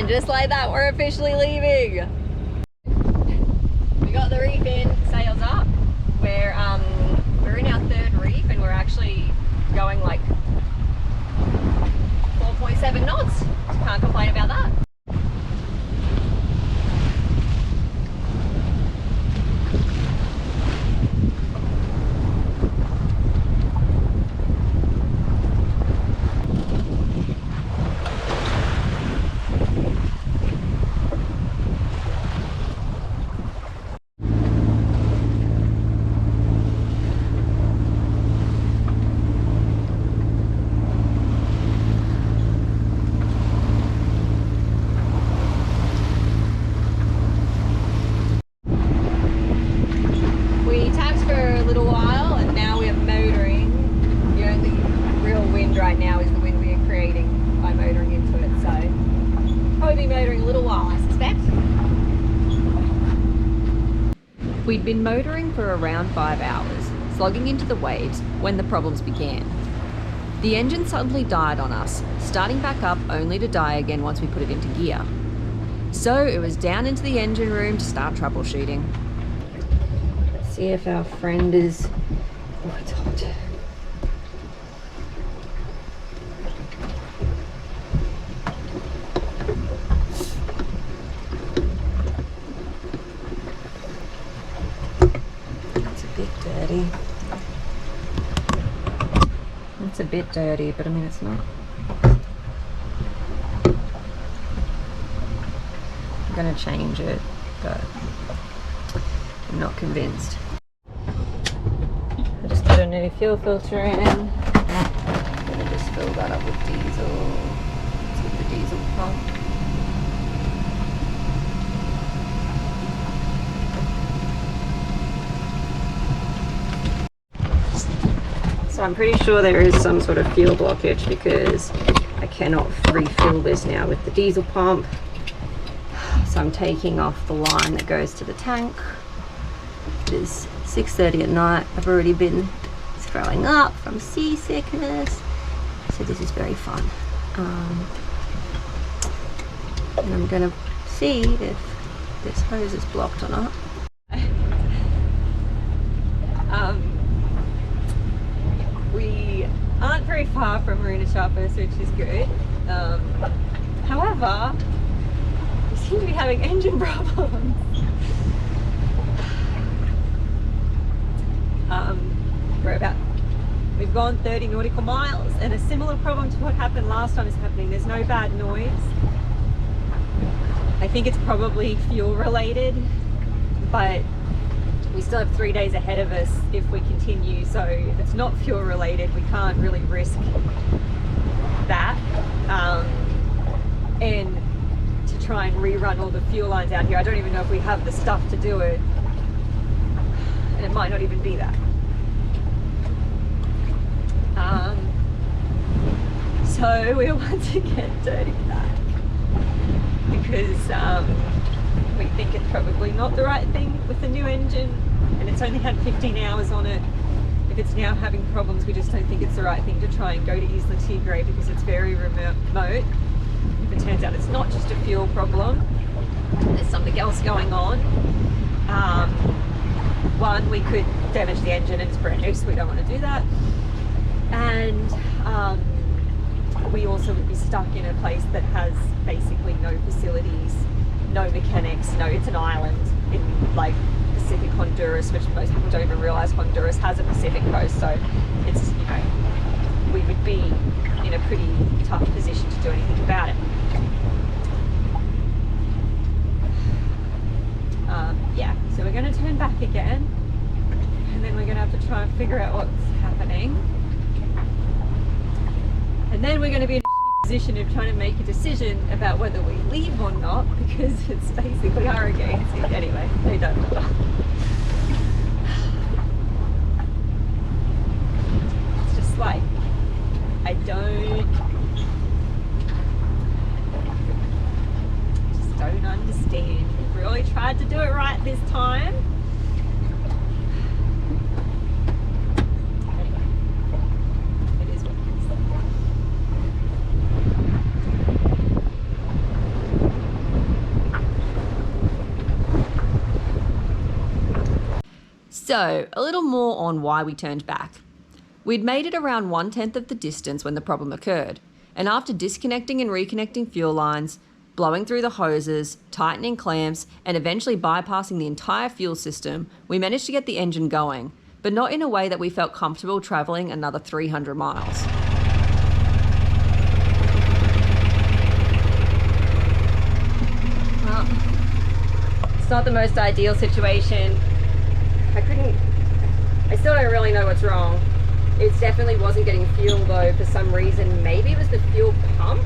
And just like that, we're officially leaving. We got the reef in, sails up. We're in our third reef and we're actually going like 4.7 knots. Can't complain about that. We'd been motoring for around 5 hours, slogging into the waves when the problems began. The engine suddenly died on us, starting back up only to die again once we put it into gear. So it was down into the engine room to start troubleshooting. Let's see if our friend is... Oh, it's hot. It's a bit dirty, but I mean it's not. I'm gonna change it, but I'm not convinced. I just put a new fuel filter in. I'm gonna just fill that up with diesel. Let's get the diesel pump. So I'm pretty sure there is some sort of fuel blockage because I cannot refill this now with the diesel pump. So I'm taking off the line that goes to the tank. It is 6:30 at night. I've already been throwing up from seasickness. So this is very fun. And I'm gonna see if this hose is blocked or not. We aren't very far from Marina Sharpers, which is good. However, we seem to be having engine problems. We've gone 30 nautical miles and a similar problem to what happened last time is happening. There's no bad noise. I think it's probably fuel related, but we still have 3 days ahead of us if we continue, so if it's not fuel related we can't really risk that, and to try and rerun all the fuel lines out here. I don't even know if we have the stuff to do it, and it might not even be that. So we want to get dirty back because we think it's probably not the right thing with the new engine, and it's only had 15 hours on it. If it's now having problems, we just don't think it's the right thing to try and go to Isla Tigre because it's very remote. If it turns out it's not just a fuel problem, there's something else going on. One, we could damage the engine and it's brand new, so we don't want to do that. And we also would be stuck in a place that has basically no facilities, no mechanics, it's an island in like Pacific Honduras, which most people don't even realize Honduras has a Pacific coast, so it's, we would be in a pretty tough position to do anything about it. Yeah, so we're going to turn back again, and then we're going to have to try and figure out what's happening. And then we're going to be in a position of trying to make a decision about whether we leave or not, because it's basically hurricane season. Anyway, no doubt. It's just like, I just don't understand. We've really tried to do it right this time. So, a little more on why we turned back. We'd made it around 1/10 of the distance when the problem occurred, and after disconnecting and reconnecting fuel lines, blowing through the hoses, tightening clamps, and eventually bypassing the entire fuel system, we managed to get the engine going, but not in a way that we felt comfortable travelling another 300 miles. Well, it's not the most ideal situation. I still don't really know what's wrong. It definitely wasn't getting fuel though for some reason. Maybe it was the fuel pump,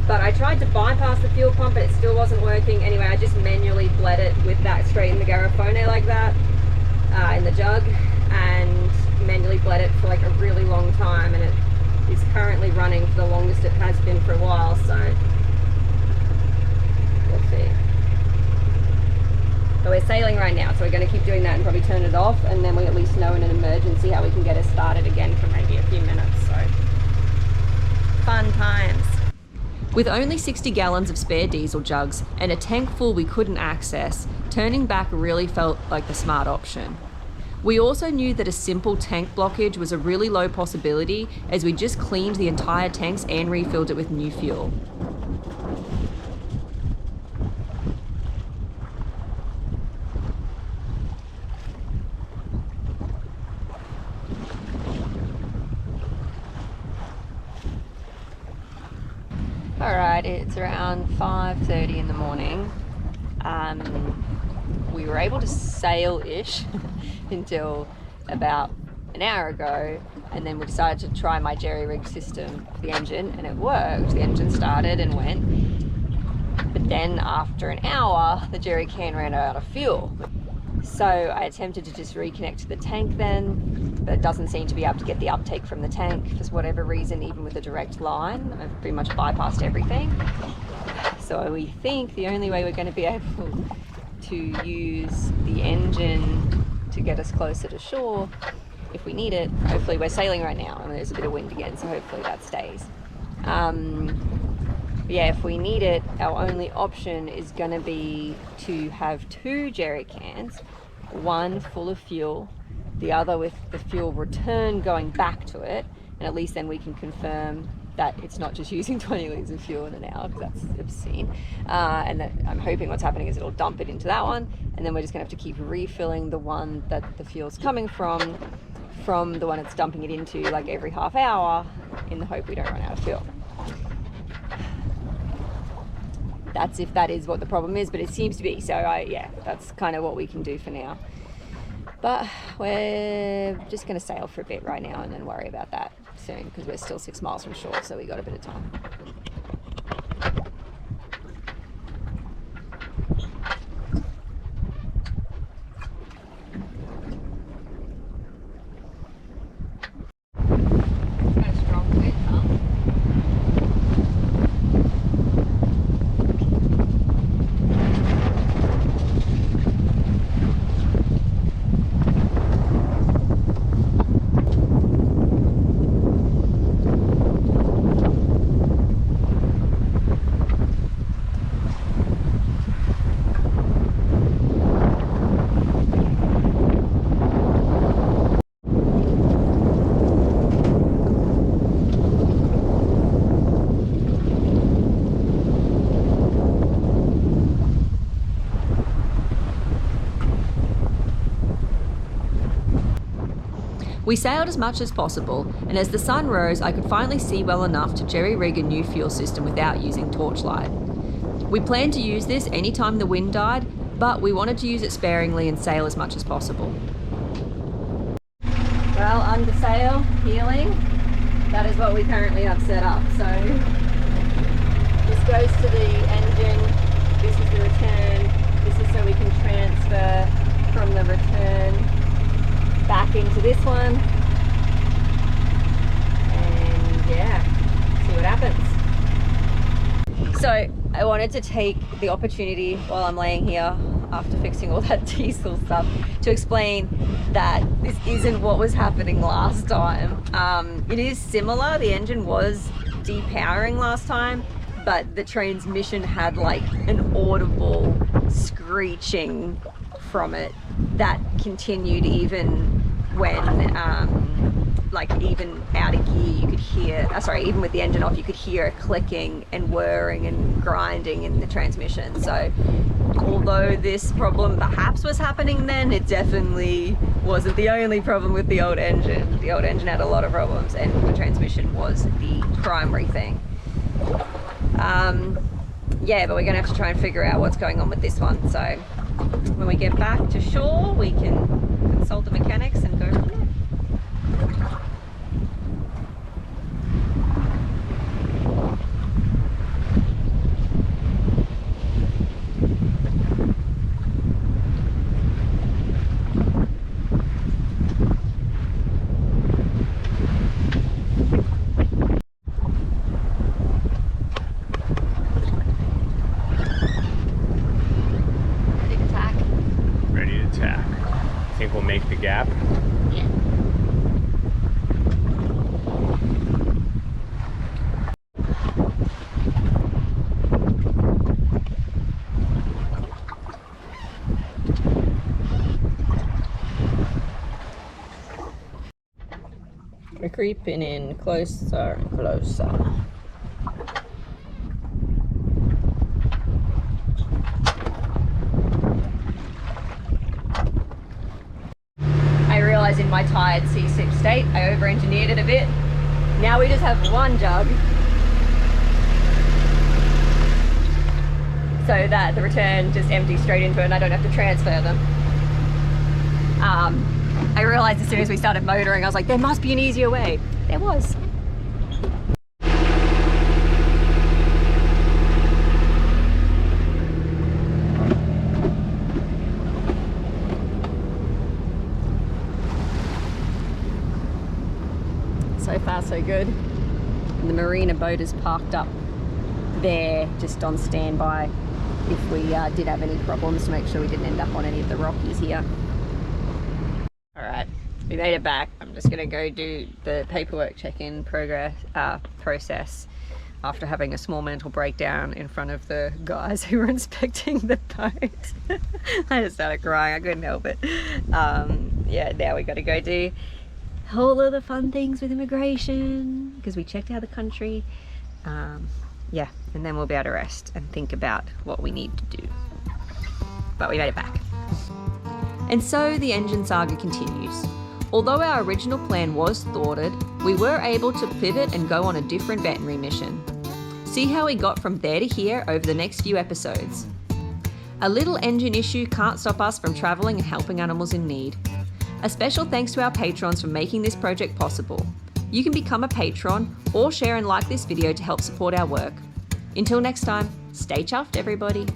but I tried to bypass the fuel pump but it still wasn't working. Anyway, I just manually bled it with that straight in the garrafone like that, in the jug, and manually bled it for like a really long time, and it is currently running for the longest it has been for a while, so we'll see. So we're sailing right now, so we're going to keep doing that and probably turn it off, and then we at least know in an emergency how we can get it started again for maybe a few minutes. So fun times. With only 60 gallons of spare diesel jugs and a tank full we couldn't access, turning back really felt like the smart option. We also knew that a simple tank blockage was a really low possibility, as we just cleaned the entire tanks and refilled it with new fuel. Alright, it's around 5:30 in the morning. We were able to sail-ish until about an hour ago, and then we decided to try my jerry-rig system for the engine, and it worked. The engine started and went, but then after an hour the jerry can ran out of fuel. So I attempted to just reconnect to the tank then, but it doesn't seem to be able to get the uptake from the tank for whatever reason, even with a direct line. I've pretty much bypassed everything. So we think the only way we're going to be able to use the engine to get us closer to shore, if we need it, hopefully we're sailing right now and there's a bit of wind again, so hopefully that stays. Yeah, if we need it, our only option is going to be to have 2 jerry cans, one full of fuel, the other with the fuel return going back to it, and at least then we can confirm that it's not just using 20 litres of fuel in an hour, because that's obscene. And that I'm hoping what's happening is it'll dump it into that one, and then we're just going to have to keep refilling the one that the fuel's coming from the one it's dumping it into, like every half hour, in the hope we don't run out of fuel. That's if that is what the problem is, but it seems to be. So yeah, that's kind of what we can do for now. But we're just going to sail for a bit right now and then worry about that soon, because we're still 6 miles from shore, so we got a bit of time. We sailed as much as possible, and as the sun rose, I could finally see well enough to jerry-rig a new fuel system without using torchlight. We planned to use this anytime the wind died, but we wanted to use it sparingly and sail as much as possible. Well, under sail, healing, that is what we currently have set up. So this goes to the engine, this is the return, this is so we can transfer from the return back into this one, and yeah, see what happens. So I wanted to take the opportunity while I'm laying here after fixing all that diesel stuff to explain that this isn't what was happening last time. It is similar. The engine was depowering last time, but the transmission had like an audible screeching from it that continued even when like even out of gear you could hear, even with the engine off, you could hear it clicking and whirring and grinding in the transmission. So although this problem perhaps was happening then, it definitely wasn't the only problem with the old engine. The old engine had a lot of problems, and the transmission was the primary thing. Yeah, but we're gonna have to try and figure out what's going on with this one. So when we get back to shore, we can consult the mechanics and go from there. Think we'll make the gap? Yeah. We're creeping in closer and closer. In my tired seasick state, I over-engineered it a bit. Now we just have one jug, so that the return just empties straight into it and I don't have to transfer them. I realized as soon as we started motoring, I was like, there must be an easier way. There was. So far so good. And the marina boat is parked up there just on standby if we did have any problems, to make sure we didn't end up on any of the Rockies here. Alright, we made it back. I'm just gonna go do the paperwork check-in process after having a small mental breakdown in front of the guys who were inspecting the boat. I just started crying, I couldn't help it. Yeah, now we gotta go do all of the fun things with immigration because we checked out the country. Yeah, and then we'll be able to rest and think about what we need to do. But we made it back. And so the engine saga continues. Although our original plan was thwarted, we were able to pivot and go on a different veterinary mission. See how we got from there to here over the next few episodes. A little engine issue can't stop us from travelling and helping animals in need. A special thanks to our patrons for making this project possible. You can become a patron or share and like this video to help support our work. Until next time, stay chuffed everybody.